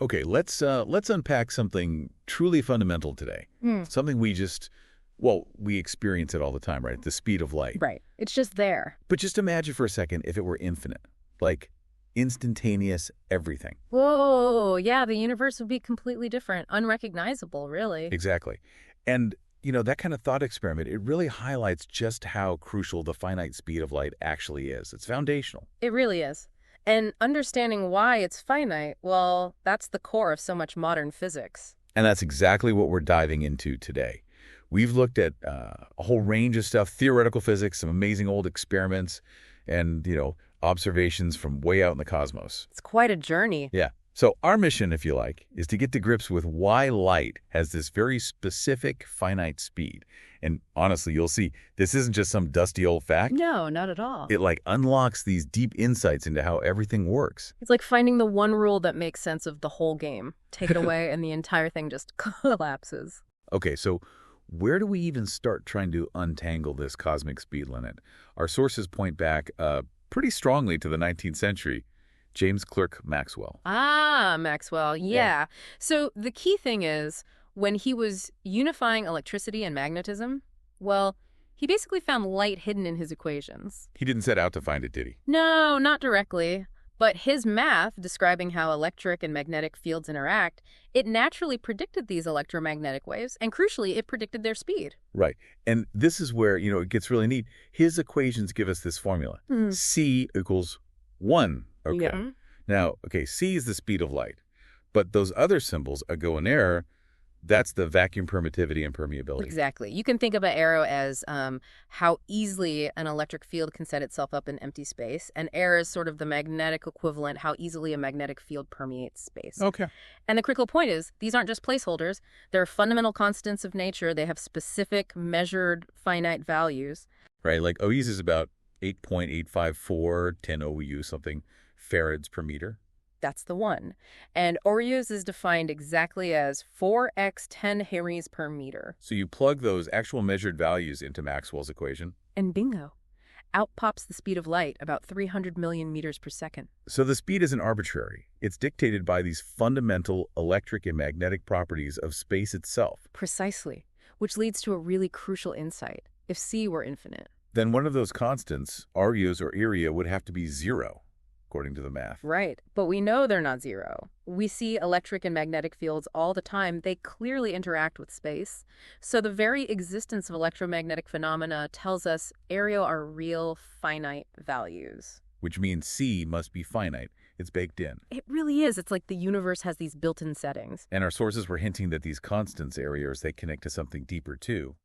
Okay, let's unpack something truly fundamental today. Something we experience it all the time, right? The speed of light. Right. It's just there. But just imagine for a second if it were infinite, like instantaneous everything. Whoa, yeah, the universe would be completely different, unrecognizable, really. Exactly. And, that kind of thought experiment, it really highlights just how crucial the finite speed of light actually is. It's foundational. It really is. And understanding why it's finite, well, that's the core of so much modern physics. And that's exactly what we're diving into today. We've looked at a whole range of stuff, theoretical physics, some amazing old experiments, and, observations from way out in the cosmos. It's quite a journey. Yeah. So our mission, if you like, is to get to grips with why light has this very specific finite speed. And honestly, you'll see this isn't just some dusty old fact. No, not at all. It unlocks these deep insights into how everything works. It's like finding the one rule that makes sense of the whole game. Take it away and the entire thing just collapses. Okay, so where do we even start trying to untangle this cosmic speed limit? Our sources point back pretty strongly to the 19th century. James Clerk Maxwell. Ah, Maxwell, yeah. So the key thing is, when he was unifying electricity and magnetism, well, he basically found light hidden in his equations. He didn't set out to find it, did he? No, not directly. But his math, describing how electric and magnetic fields interact, it naturally predicted these electromagnetic waves, and crucially, it predicted their speed. Right. And this is where, it gets really neat. His equations give us this formula. C equals 1. Okay. Yeah. Now, C is the speed of light. But those other symbols, a go and error, that's the vacuum permittivity and permeability. Exactly. You can think of an arrow as how easily an electric field can set itself up in empty space. And air is sort of the magnetic equivalent, how easily a magnetic field permeates space. Okay. And the critical point is, these aren't just placeholders. They're fundamental constants of nature. They have specific, measured, finite values. Right, like OE's is about 8.854, 10 OU, something, farads per meter. That's the one. And Oreos is defined exactly as 4x 10 Henries per meter. So you plug those actual measured values into Maxwell's equation. And bingo. Out pops the speed of light, about 300 million meters per second. So the speed isn't arbitrary. It's dictated by these fundamental electric and magnetic properties of space itself. Precisely. Which leads to a really crucial insight. If C were infinite, then one of those constants, Arios or area, would have to be 0. According to the math. Right. But we know they're not 0. We see electric and magnetic fields all the time. They clearly interact with space. So the very existence of electromagnetic phenomena tells us area are real finite values. Which means C must be finite. It's baked in. It really is. It's like the universe has these built-in settings. And our sources were hinting that these constants, areas, they connect to something deeper too.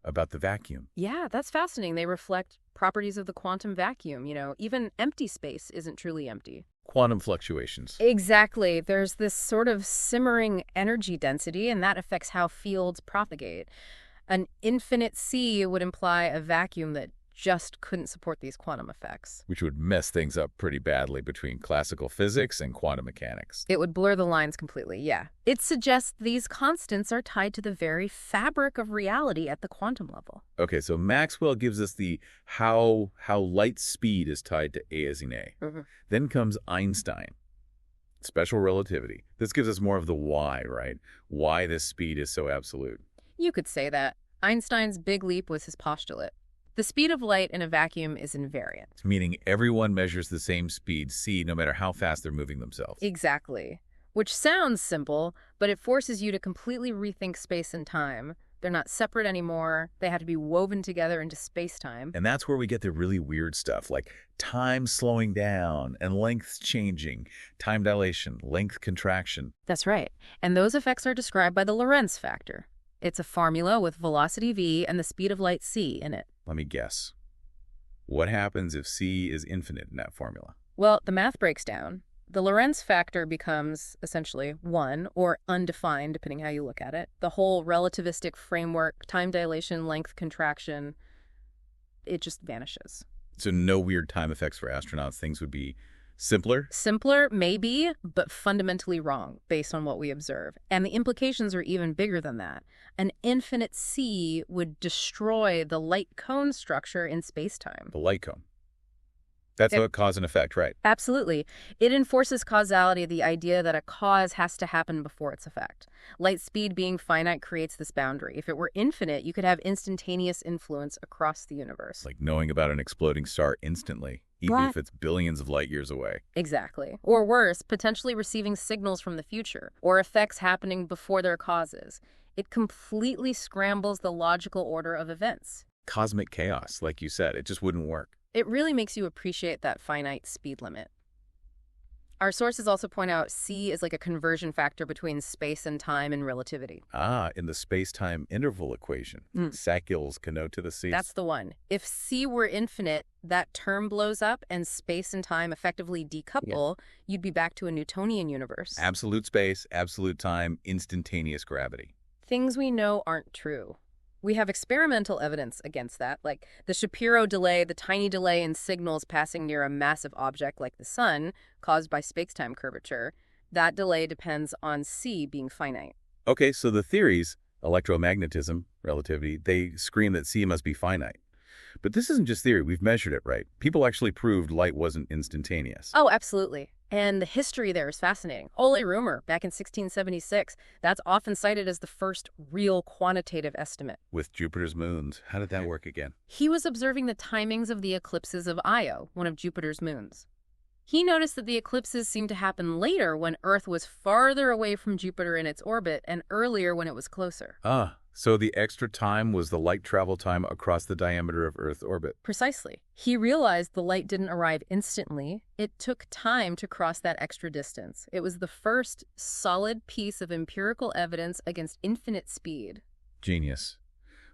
About the vacuum. Yeah, that's fascinating. They reflect properties of the quantum vacuum. Even empty space isn't truly empty. Quantum fluctuations. Exactly. There's this sort of simmering energy density, and that affects how fields propagate. An infinite C would imply a vacuum that just couldn't support these quantum effects. Which would mess things up pretty badly between classical physics and quantum mechanics. It would blur the lines completely, yeah. It suggests these constants are tied to the very fabric of reality at the quantum level. Okay, so Maxwell gives us the how light speed is tied to A as in A. Then comes Einstein. Special relativity. This gives us more of the why, right? Why this speed is so absolute. You could say that. Einstein's big leap was his postulate. The speed of light in a vacuum is invariant. Meaning everyone measures the same speed, c, no matter how fast they're moving themselves. Exactly. Which sounds simple, but it forces you to completely rethink space and time. They're not separate anymore. They have to be woven together into space-time. And that's where we get the really weird stuff, like time slowing down and lengths changing, time dilation, length contraction. That's right. And those effects are described by the Lorentz factor. It's a formula with velocity v and the speed of light c in it. Let me guess. What happens if c is infinite in that formula? Well, the math breaks down. The Lorentz factor becomes essentially 1, or undefined, depending how you look at it. The whole relativistic framework, time dilation, length contraction, it just vanishes. So no weird time effects for astronauts. Things would be simpler? Simpler, maybe, but fundamentally wrong based on what we observe. And the implications are even bigger than that. An infinite C would destroy the light cone structure in space-time. The light cone. That's how it cause and effect, right? Absolutely. It enforces causality, the idea that a cause has to happen before its effect. Light speed being finite creates this boundary. If it were infinite, you could have instantaneous influence across the universe. Like knowing about an exploding star instantly, even if it's billions of light years away. Exactly. Or worse, potentially receiving signals from the future, or effects happening before their causes. It completely scrambles the logical order of events. Cosmic chaos, like you said, it just wouldn't work. It really makes you appreciate that finite speed limit. Our sources also point out c is like a conversion factor between space and time in relativity. In the space-time interval equation, Sackgill's connote to the c. That's the one. If c were infinite, that term blows up and space and time effectively decouple, you'd be back to a Newtonian universe. Absolute space, absolute time, instantaneous gravity. Things we know aren't true. We have experimental evidence against that, like the Shapiro delay, the tiny delay in signals passing near a massive object like the sun, caused by space-time curvature. That delay depends on c being finite. Okay, so the theories, electromagnetism, relativity, they scream that c must be finite. But this isn't just theory. We've measured it, right? People actually proved light wasn't instantaneous. Oh, absolutely. And the history there is fascinating. Ole Römer, back in 1676, that's often cited as the first real quantitative estimate. With Jupiter's moons, how did that work again? He was observing the timings of the eclipses of Io, one of Jupiter's moons. He noticed that the eclipses seemed to happen later when Earth was farther away from Jupiter in its orbit and earlier when it was closer. So the extra time was the light travel time across the diameter of Earth's orbit. Precisely. He realized the light didn't arrive instantly. It took time to cross that extra distance. It was the first solid piece of empirical evidence against infinite speed. Genius.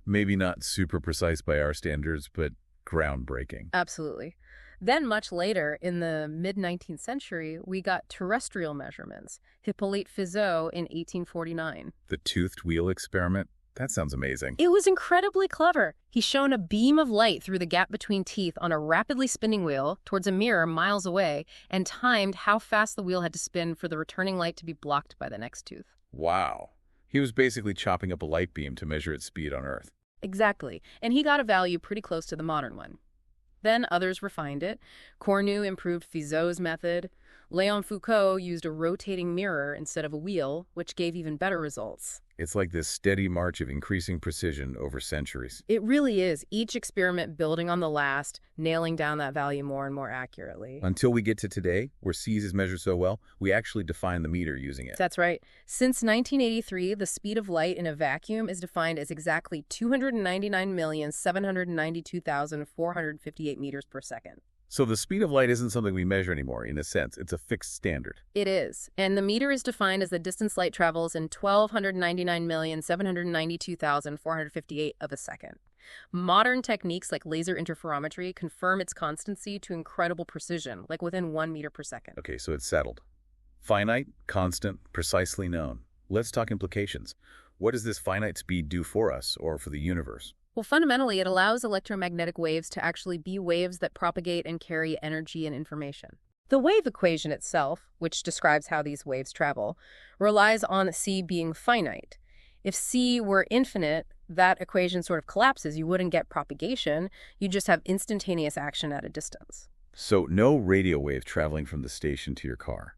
Maybe not super precise by our standards, but groundbreaking. Absolutely. Then much later, in the mid-19th century, we got terrestrial measurements. Hippolyte Fizeau in 1849. The toothed wheel experiment? That sounds amazing. It was incredibly clever. He shone a beam of light through the gap between teeth on a rapidly spinning wheel towards a mirror miles away and timed how fast the wheel had to spin for the returning light to be blocked by the next tooth. Wow. He was basically chopping up a light beam to measure its speed on Earth. Exactly. And he got a value pretty close to the modern one. Then others refined it. Cornu improved Fizeau's method. Léon Foucault used a rotating mirror instead of a wheel, which gave even better results. It's like this steady march of increasing precision over centuries. It really is. Each experiment building on the last, nailing down that value more and more accurately. Until we get to today, where c is measured so well, we actually define the meter using it. That's right. Since 1983, the speed of light in a vacuum is defined as exactly 299,792,458 meters per second. So the speed of light isn't something we measure anymore, in a sense. It's a fixed standard. It is. And the meter is defined as the distance light travels in 1,299,792,458 of a second. Modern techniques like laser interferometry confirm its constancy to incredible precision, like within 1 meter per second. Okay, so it's settled. Finite, constant, precisely known. Let's talk implications. What does this finite speed do for us, or for the universe? Well, fundamentally, it allows electromagnetic waves to actually be waves that propagate and carry energy and information. The wave equation itself, which describes how these waves travel, relies on c being finite. If c were infinite, that equation sort of collapses. You wouldn't get propagation. You just have instantaneous action at a distance. So no radio wave traveling from the station to your car.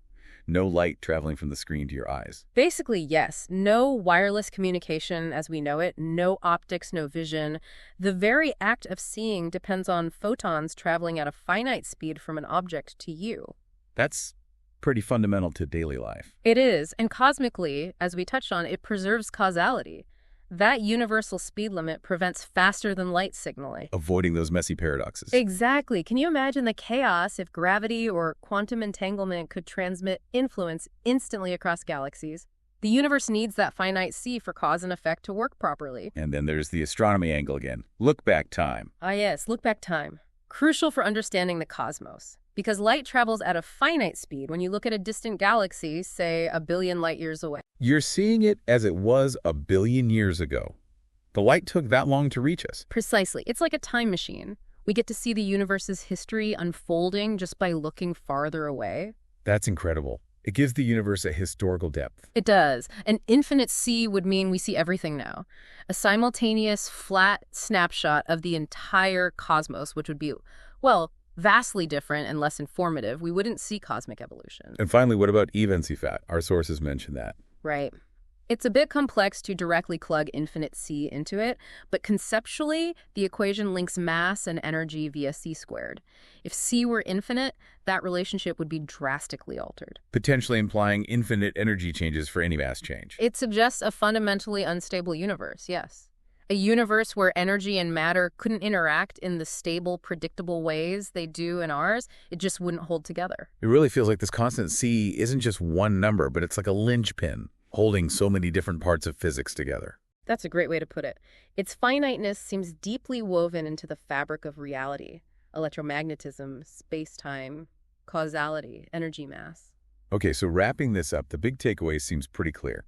No light traveling from the screen to your eyes. Basically, yes. No wireless communication as we know it, no optics, no vision. The very act of seeing depends on photons traveling at a finite speed from an object to you. That's pretty fundamental to daily life. It is, and cosmically, as we touched on, it preserves causality. That universal speed limit prevents faster-than-light signaling. Avoiding those messy paradoxes. Exactly. Can you imagine the chaos if gravity or quantum entanglement could transmit influence instantly across galaxies? The universe needs that finite c for cause and effect to work properly. And then there's the astronomy angle again. Look back time. Ah yes, look back time. Crucial for understanding the cosmos. Because light travels at a finite speed when you look at a distant galaxy, say 1 billion light years away. You're seeing it as it was 1 billion years ago. The light took that long to reach us. Precisely. It's like a time machine. We get to see the universe's history unfolding just by looking farther away. That's incredible. It gives the universe a historical depth. It does. An infinite c would mean we see everything now. A simultaneous, flat snapshot of the entire cosmos, which would be, well, vastly different and less informative, we wouldn't see cosmic evolution. And finally, what about E-Vensifat? Our sources mention that. Right. It's a bit complex to directly plug infinite C into it, but conceptually, the equation links mass and energy via C squared. If C were infinite, that relationship would be drastically altered. Potentially implying infinite energy changes for any mass change. It suggests a fundamentally unstable universe, yes. A universe where energy and matter couldn't interact in the stable, predictable ways they do in ours. It just wouldn't hold together. It really feels like this constant C isn't just one number, but it's like a linchpin holding so many different parts of physics together. That's a great way to put it. Its finiteness seems deeply woven into the fabric of reality. Electromagnetism, space-time, causality, energy mass. Okay, so wrapping this up, the big takeaway seems pretty clear.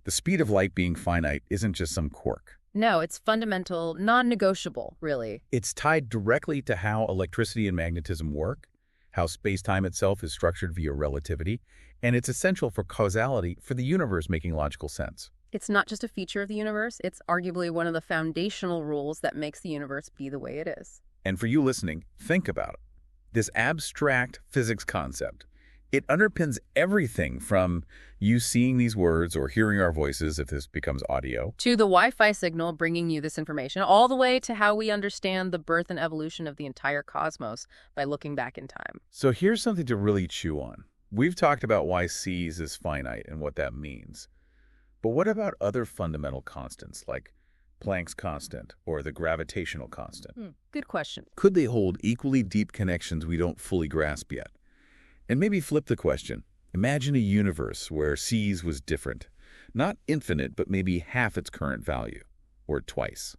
The speed of light being finite isn't just some quirk. No, it's fundamental, non-negotiable, really. It's tied directly to how electricity and magnetism work, how space-time itself is structured via relativity, and it's essential for causality for the universe making logical sense. It's not just a feature of the universe, it's arguably one of the foundational rules that makes the universe be the way it is. And for you listening, think about it. This abstract physics concept, it underpins everything from you seeing these words or hearing our voices if this becomes audio, to the Wi-Fi signal bringing you this information, all the way to how we understand the birth and evolution of the entire cosmos by looking back in time. So here's something to really chew on. We've talked about why C is finite and what that means. But what about other fundamental constants like Planck's constant or the gravitational constant? Good question. Could they hold equally deep connections we don't fully grasp yet? And maybe flip the question. Imagine a universe where C's was different. Not infinite, but maybe half its current value, or twice.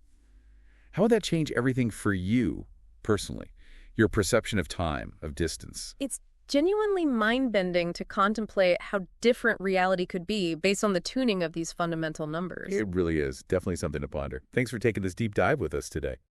How would that change everything for you, personally? Your perception of time, of distance? It's genuinely mind-bending to contemplate how different reality could be based on the tuning of these fundamental numbers. It really is. Definitely something to ponder. Thanks for taking this deep dive with us today.